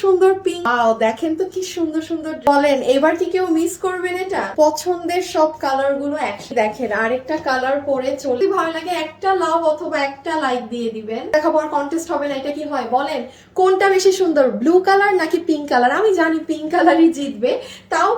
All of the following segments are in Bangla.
সুন্দর পিঙ্ক, দেখেন তো কি সুন্দর সুন্দর। বলেন এবার কি কেউ মিস করবেন? এটা পছন্দের সব কালার গুলো একসাথে। দেখেন আরেকটা কালার পরে চলে, ভালো লাগে একটা লাভ অথবা একটা লাইক দিয়ে দিবেন। দেখাবার কন্টেস্ট হবে না, এটা কি হয় বলেন? কোনটা বেশি সুন্দর, ব্লু কালার নাকি পিঙ্ক কালার? আমি জানি পিঙ্ক কালারই জিতবে, তাও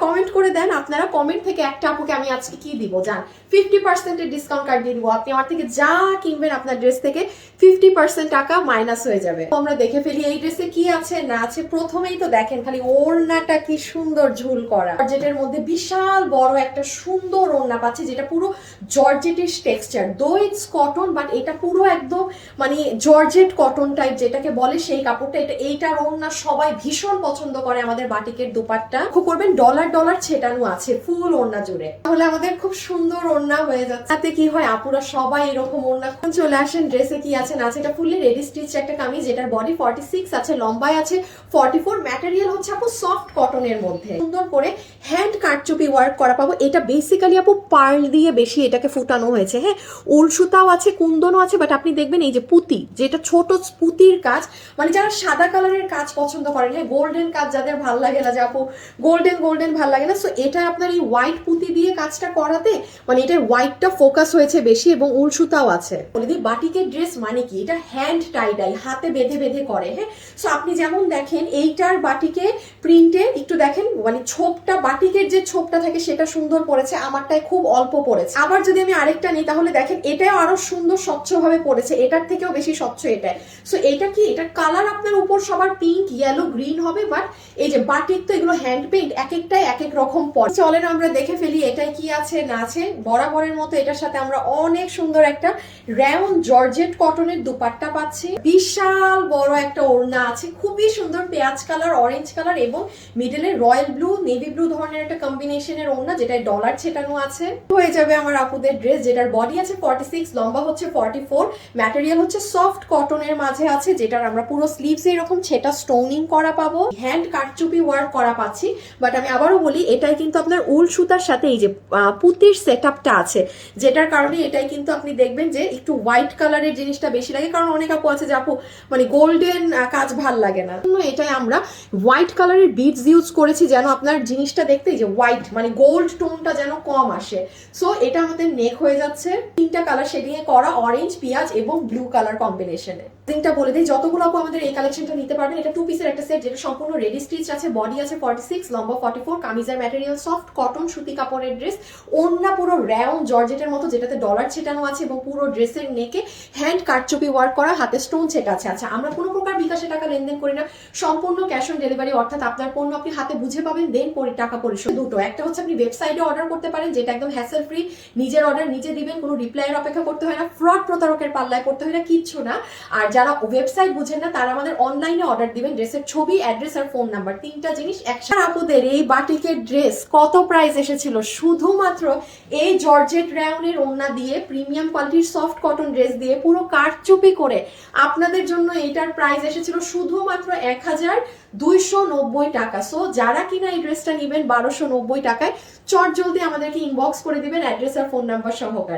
কমেন্ট করে দেন আপনারা। কমেন্ট থেকে একটা আপুকে আমি আজকে কি দিব জান, 50% ডিসকাউন্ট কার্ড দিয়ে দিব। আপনি আমার থেকে যা কিনবেন আপনার ড্রেস থেকে 50% টাকা মাইনাস হয়ে যাবে। আমরা দেখে ফেলি এই ড্রেসে কি আছে না আছে। প্রথমেই তো দেখেন খালি ওড়নাটা কি সুন্দর ঝুল করা, জর্জেটের মধ্যে বিশাল বড় একটা সুন্দর ওড়না পাচ্ছে, যেটা পুরো জর্জেটের টেক্সচার। দো ইটস কটন, বাট এটা পুরো একদম মানে জর্জেট কটন টাইপ যেটাকে বলে সেই কাপড়টা। এইটার ওড়না সবাই ভীষণ পছন্দ করে। আমাদের বাটিকের দুপাট্টা খুব করবেন ডলার ডলার ছেটানো আছে ফুল ওড়না জুড়ে, তাহলে আমাদের খুব সুন্দর ওড়না হয়ে যাচ্ছে। তাতে কি হয় আপুরা সবাই এরকম ওড়না চলে আসেন। ড্রেসে কি আছে না আছে, এটা ফুললি রেডি স্টিচ একটা কামিজ, যেটার বডি 46 আছে, লম্বায় আছে 44। ম্যাটেরিয়াল হচ্ছে আপু সফট কটনের মধ্যে, সুন্দর করে হ্যান্ড কারচুপি ওয়ার্ক করা পাবো। এটা বেসিক্যালি আপু পার্ল দিয়ে বেশি এটাকে ফুটানো হয়েছে। হ্যাঁ, উল সুতাও আছে, কুন্দনও আছে, বাট আপনি দেখবেন এই যে পুঁতি, যেটা ছোট পুঁতির কাজ, মানে যারা সাদা কালারের কাজ পছন্দ করেন, হ্যাঁ গোল্ডেন কাজ যাদের ভাল লাগে না, যে আপু গোল্ডেন গোল্ডেন ভাল লাগে না, সো এটা আপনার এই হোয়াইট পুঁতি দিয়ে কাজটা করাতে মানে এটা হোয়াইটটা ফোকাস হয়েছে বেশি, এবং উল সুতাও আছে। বলে দিই বাটিকের ড্রেস মানে কি, এটা হ্যান্ড টাই ডাই, হাতে বেঁধে বেঁধে করে। হ্যাঁ, সো আপনি যেমন দেখেন এইটার বাটিকে প্রিন্টে একটু দেখেন মানে ছোপটা, বাটিকের যে ছোপটা থাকে সেটা সুন্দর পড়েছে, আমারটায় খুব অল্প পড়েছে। আবার যদি আমি আরেকটা নিই তাহলে দেখেন এটাও আরো সুন্দর স্বচ্ছভাবে পড়েছে, এটার থেকেও বেশি স্বচ্ছ এটা। সো এটা কি, এটা কালার আপনার উপর সবার পিঙ্ক ইয়েলো গ্রিন হবে, বাট এই যে বাটিক তো এগুলো হ্যান্ড পেইন্ট, এক একটাই এক এক রকম পড়ে। চলেন আমরা দেখে ফেলি এটাই কি আছে না আছে। বরাবরের মতো এটার সাথে আমরা অনেক সুন্দর একটা রাউন্ড জর্জেট কটনের দুপাট্টা পাচ্ছি, বিশাল বড় একটা ওড়না আছে, খুবই সুন্দর পেঁয়াজ কালার, অরেঞ্জ কালার এবং মিডলে রয়্যাল ব্লু নেভি ব্লু ধরনের একটা কম্বিনেশনের ওড়না, যেটায় ডলার ছেটানো আছে। হয়ে যাবে আমার আপুদের ড্রেস, যেটার বডি আছে 46, লম্বা হচ্ছে 44, ম্যাটেরিয়াল হচ্ছে সফট কটনের মাঝে আছে, যেটার আমরা পুরো স্লিভস এরকম ছেটা স্টোনিং করা পাবো, হ্যান্ড কারচুপি ওয়ার্ক করা পাচ্ছি। বাট আমি আবারও বলি এটাই কিন্তু আপনার উল সুতার সাথে এই যে পুঁতির সেটআপটা আছে, যেটার কারণে এটাই কিন্তু আপনি দেখবেন যে একটু হোয়াইট কালারের জিনিসটা বেশি লাগে, কারণ অনেক আপু আছে যে আপু মানে গোল্ডেন কাজ ভাল লাগে না, এটাই আমরা হোয়াইট কালারের বিডস ইউজ করেছি, যেন আপনার জিনিসটা দেখতে যে হোয়াইট মানে গোল্ড টোনটা যেন কম আসে। সো এটা আমাদের নেক হয়ে যাচ্ছে তিনটা কালার শেডিং এ করা, অরেঞ্জ, পিঁয়াজ এবং ব্লু কালার কম্বিনেশনে। প্রাইসিংটা বলে দিই, যতগুলো আপু আমাদের এই কালেকশনটা নিতে পারবেন, এটা 2 পিসের একটা সেট, যেটা সম্পূর্ণ রেডি স্টিচ আছে, বডি আছে 46, লম্বা 44, কামিজের ম্যাটেরিয়াল সফট কটন সুতি কাপড়ের ড্রেস, ওড়না পুরো রাউন্ড জর্জেটের মতো, যেটাতে ডলার ছেটানো আছে এবং পুরো ড্রেসের নেকে হ্যান্ড কারচুপি ওয়ার্ক করা, হাতে স্টোন ছেটা আছে। আচ্ছা, আমরা কোনো প্রকার বিকাশে টাকা লেনদেন করি না, সম্পূর্ণ ক্যাশ অন ডেলিভারি, অর্থাৎ আপনার পণ্য আপনি হাতে বুঝে পাবেন, দেন টাকা পরিশোধ। দুটো, একটা হচ্ছে আপনি ওয়েবসাইটে অর্ডার করতে পারেন, যেটা একদম হ্যাসেল ফ্রি, নিজের অর্ডার নিজে দিবেন, কোনো রিপ্লাইয়ের অপেক্ষা করতে হয় না, ফ্রড প্রতারকের পাল্লায় পড়তে হয় না, কিচ্ছু না। আর যারা ওয়েবসাইট বুঝেন না তারা আমাদের অনলাইনে অর্ডার দিবেন, ড্রেসের ছবি, অ্যাড্রেস আর ফোন নাম্বার, তিনটা জিনিস একসাথে। আপুদের এই বাটিকের ড্রেস কত প্রাইস এসেছিল, শুধুমাত্র এই জর্জেট রাউন্ডের ওড়না দিয়ে, প্রিমিয়াম কোয়ালিটির সফট কটন ড্রেস দিয়ে পুরো কারচুপি করে আপনাদের জন্য এটার প্রাইস এসেছিল শুধুমাত্র 1290 টাকা। সো যারা কিনা এই ড্রেসটা নেবেন 1290 টাকায়, চট জলদি আমাদেরকে ইনবক্স করে দিবেন অ্যাড্রেস আর ফোন নাম্বার সহকারে।